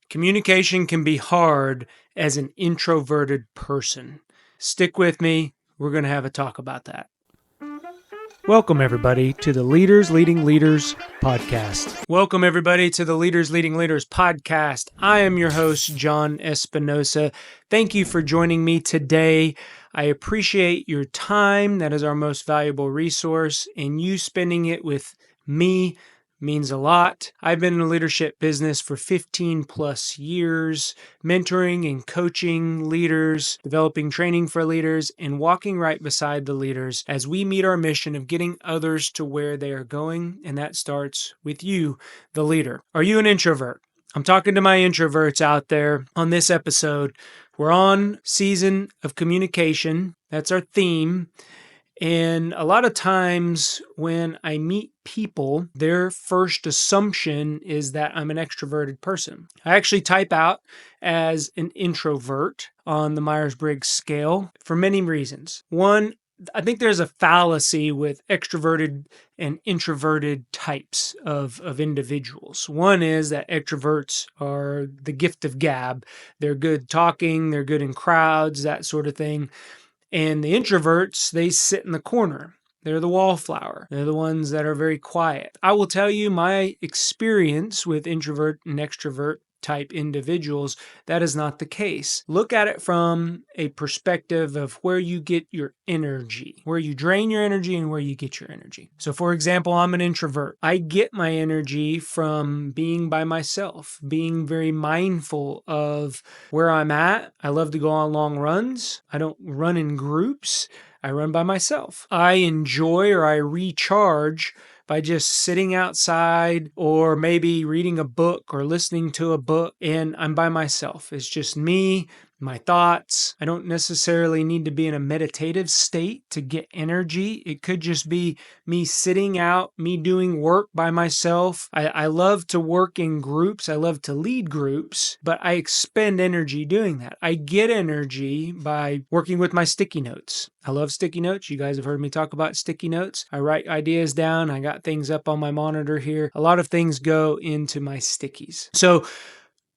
Communication can be hard as an introverted person. Stick with me. We're going to have a talk about that. Welcome, everybody, to the Leaders Leading Leaders podcast. Welcome, everybody, to the Leaders Leading Leaders podcast. I am your host, John Espinosa. Thank you for joining me today. I appreciate your time. That is our most valuable resource, and you spending it with me means a lot. I've been in the leadership business for 15 plus years, mentoring and coaching leaders, developing training for leaders, and walking right beside the leaders as we meet our mission of getting others to where they are going. And that starts with you, the leader. Are you an introvert? I'm talking to my introverts out there on this episode. We're on season of communication. That's our theme. And a lot of times when I meet people, their first assumption is that I'm an extroverted person. I actually type out as an introvert on the Myers-Briggs scale for many reasons. One, I think there's a fallacy with extroverted and introverted types of individuals. One is that extroverts are the gift of gab. They're good talking, they're good in crowds, that sort of thing. And the introverts, they sit in the corner. They're the wallflower. They're the ones that are very quiet. I will tell you my experience with introvert and extrovert type individuals, that is not the case. Look at it from a perspective of where you get your energy, where you drain your energy and where you get your energy. So for example, I'm an introvert. I get my energy from being by myself, being very mindful of where I'm at. I love to go on long runs. I don't run in groups. I run by myself. I enjoy or I recharge by just sitting outside or maybe reading a book or listening to a book, and I'm by myself. It's just me, my thoughts. I don't necessarily need to be in a meditative state to get energy. It could just be me sitting out, me doing work by myself. I love to work in groups. I love to lead groups, but I expend energy doing that. I get energy by working with my sticky notes. I love sticky notes. You guys have heard me talk about sticky notes. I write ideas down. I got things up on my monitor here. A lot of things go into my stickies. So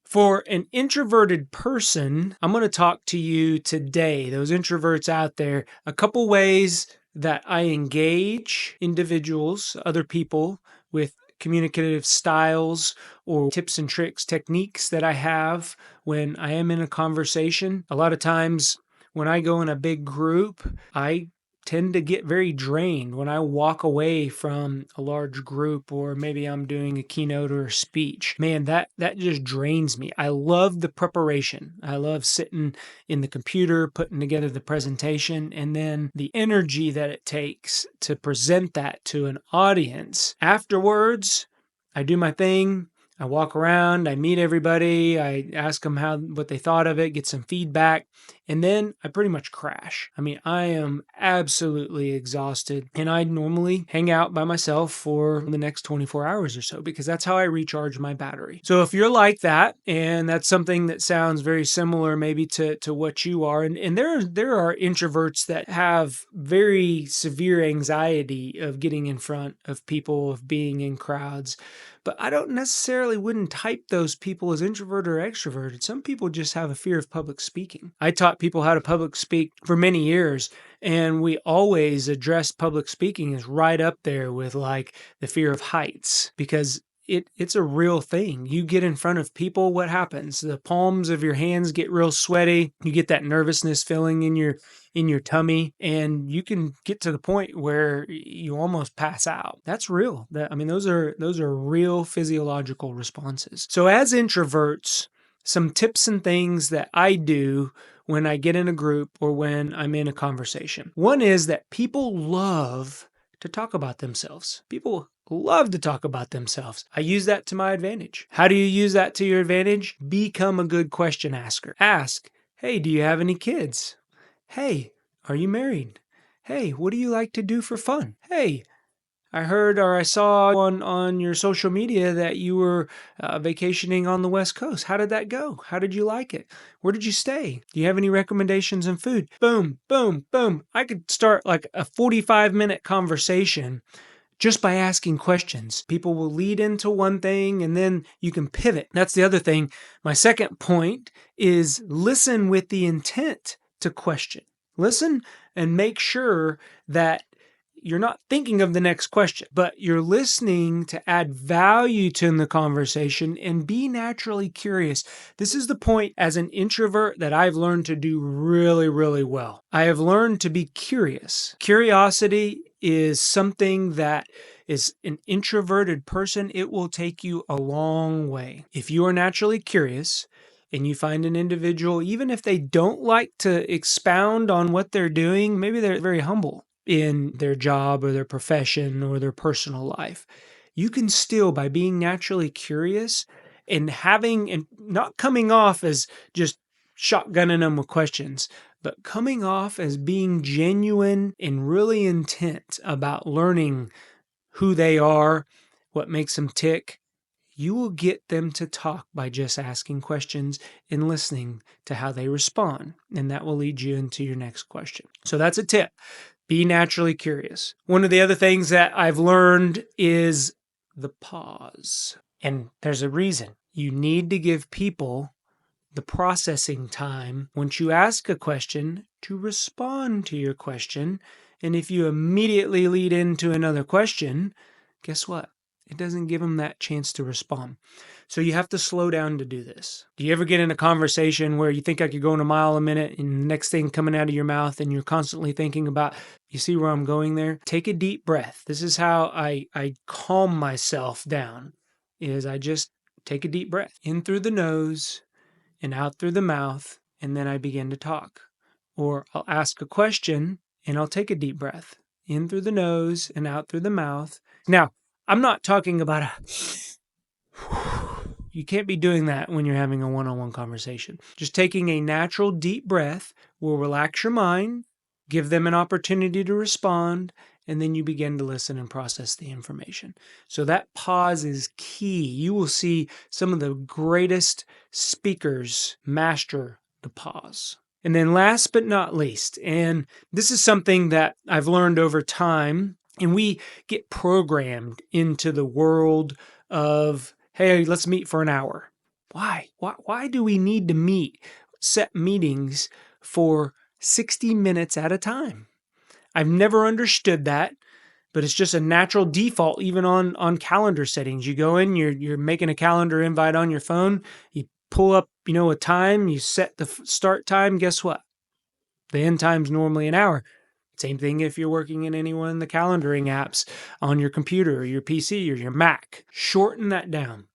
for an introverted person, I'm going to talk to you today, those introverts out there, a couple ways that I engage individuals, other people, with communicative styles or tips and tricks, techniques that I have when I am in a conversation. A lot of times when I go in a big group, I tend to get very drained when I walk away from a large group, or maybe I'm doing a keynote or a speech. Man, that just drains me. I love the preparation. I love sitting in the computer, putting together the presentation, and then the energy that it takes to present that to an audience. Afterwards, I do my thing. I walk around, I meet everybody, I ask them what they thought of it, get some feedback, and then I pretty much crash. I mean, I am absolutely exhausted, and I normally hang out by myself for the next 24 hours or so because that's how I recharge my battery. So if you're like that, and that's something that sounds very similar maybe to what you are, and there are introverts that have very severe anxiety of getting in front of people, of being in crowds. But I don't necessarily wouldn't type those people as introvert or extroverted. Some people just have a fear of public speaking. I taught people how to public speak for many years, and we always address public speaking as right up there with like the fear of heights, because it's a real thing. You get in front of people, what happens? The palms of your hands get real sweaty. You get that nervousness feeling in your tummy, and you can get to the point where you almost pass out. That's real. Those are real physiological responses. So as introverts, some tips and things that I do when I get in a group or when I'm in a conversation. One is that people love to talk about themselves. People love to talk about themselves. I use that to my advantage. How do you use that to your advantage? Become a good question asker. Ask, hey, do you have any kids? Hey, are you married? Hey, what do you like to do for fun? Hey, I heard or I saw on your social media that you were vacationing on the West Coast. How did that go? How did you like it? Where did you stay? Do you have any recommendations in food? Boom, boom, boom. I could start like a 45-minute conversation just by asking questions. People will lead into one thing and then you can pivot. That's the other thing. My second point is listen with the intent to question. Listen and make sure that you're not thinking of the next question, but you're listening to add value to the conversation and be naturally curious. This is the point as an introvert that I've learned to do really, really well. I have learned to be curious. Curiosity is something that is an introverted person. It will take you a long way. If you are naturally curious, and you find an individual, even if they don't like to expound on what they're doing, maybe they're very humble in their job or their profession or their personal life, you can still, by being naturally curious and not coming off as just shotgunning them with questions, but coming off as being genuine and really intent about learning who they are, what makes them tick, you will get them to talk by just asking questions and listening to how they respond. And that will lead you into your next question. So that's a tip. Be naturally curious. One of the other things that I've learned is the pause. And there's a reason. You need to give people the processing time once you ask a question to respond to your question. And if you immediately lead into another question, guess what? It doesn't give them that chance to respond. So you have to slow down to do this. Do you ever get in a conversation where you think like you're going a mile a minute and the next thing coming out of your mouth and you're constantly thinking about, you see where I'm going there? Take a deep breath. This is how I calm myself down, is I just take a deep breath in through the nose and out through the mouth, and then I begin to talk. Or I'll ask a question and I'll take a deep breath in through the nose and out through the mouth. Now, I'm not talking about you can't be doing that when you're having a one-on-one conversation. Just taking a natural deep breath will relax your mind, give them an opportunity to respond, and then you begin to listen and process the information. So that pause is key. You will see some of the greatest speakers master the pause. And then last but not least, and this is something that I've learned over time, and we get programmed into the world of, hey, let's meet for an hour. Why? Why do we need to set meetings for 60 minutes at a time? I've never understood that, but it's just a natural default, even on calendar settings. You go in, you're making a calendar invite on your phone, you pull up, a time, you set the start time, guess what? The end time's normally an hour. Same thing if you're working in any one of the calendaring apps on your computer or your PC or your Mac. Shorten that down.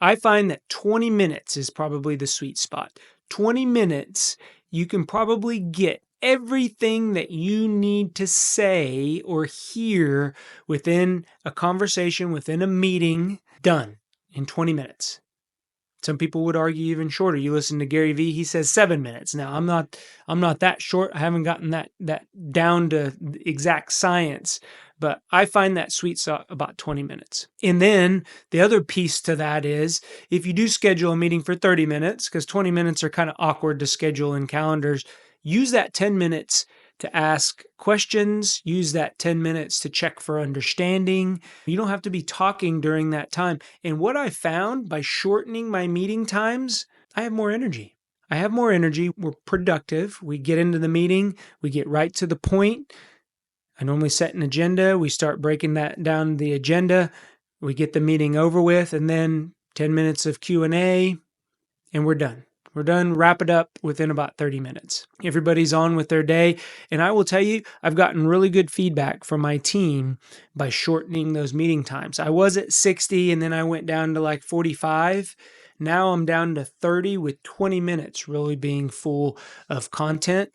I find that 20 minutes is probably the sweet spot. 20 minutes, you can probably get everything that you need to say or hear within a conversation, within a meeting, done in 20 minutes. Some people would argue even shorter. You listen to Gary Vee, he says 7 minutes. Now, I'm not that short. I haven't gotten that down to exact science, but I find that sweet spot about 20 minutes. And then the other piece to that is if you do schedule a meeting for 30 minutes, because 20 minutes are kind of awkward to schedule in calendars, use that 10 minutes to ask questions, use that 10 minutes to check for understanding. You don't have to be talking during that time. And what I found by shortening my meeting times, I have more energy. We're productive. We get into the meeting. We get right to the point. I normally set an agenda. We start breaking that down the agenda. We get the meeting over with, and then 10 minutes of Q&A, and we're done. Wrap it up within about 30 minutes. Everybody's on with their day. And I will tell you, I've gotten really good feedback from my team by shortening those meeting times. I was at 60 and then I went down to like 45. Now I'm down to 30 with 20 minutes really being full of content.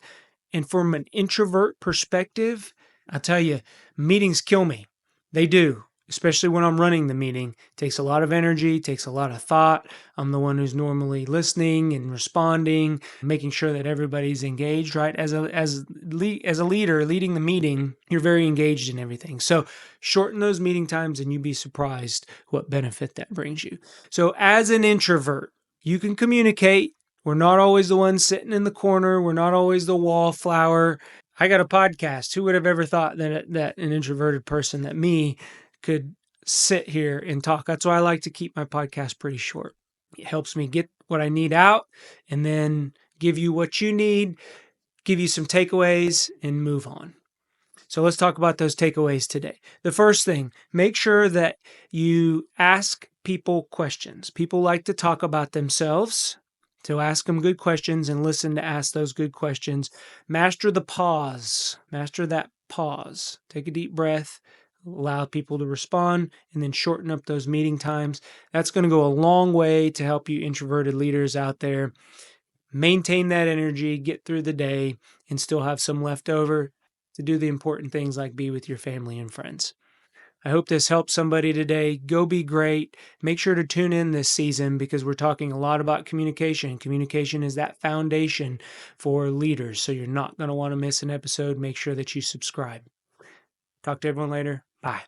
And from an introvert perspective, I'll tell you, meetings kill me. They do. Especially when I'm running the meeting. It takes a lot of energy, takes a lot of thought. I'm the one who's normally listening and responding, making sure that everybody's engaged, right? As a leader leading the meeting, you're very engaged in everything. So shorten those meeting times and you'd be surprised what benefit that brings you. So as an introvert, you can communicate. We're not always the one sitting in the corner. We're not always the wallflower. I got a podcast. Who would have ever thought that an introverted person, that me, could sit here and talk. That's why I like to keep my podcast pretty short. It helps me get what I need out and then give you what you need, give you some takeaways, and move on. So let's talk about those takeaways today. The first thing, make sure that you ask people questions. People like to talk about themselves. So ask them good questions and listen to ask those good questions. Master the pause. Master that pause. Take a deep breath. Allow people to respond and then shorten up those meeting times. That's going to go a long way to help you introverted leaders out there maintain that energy, get through the day, and still have some left over to do the important things like be with your family and friends. I hope this helps somebody today. Go be great. Make sure to tune in this season because we're talking a lot about communication. Communication is that foundation for leaders, so you're not going to want to miss an episode. Make sure that you subscribe. Talk to everyone later. Bye.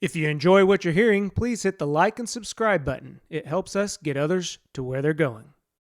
If you enjoy what you're hearing, please hit the like and subscribe button. It helps us get others to where they're going.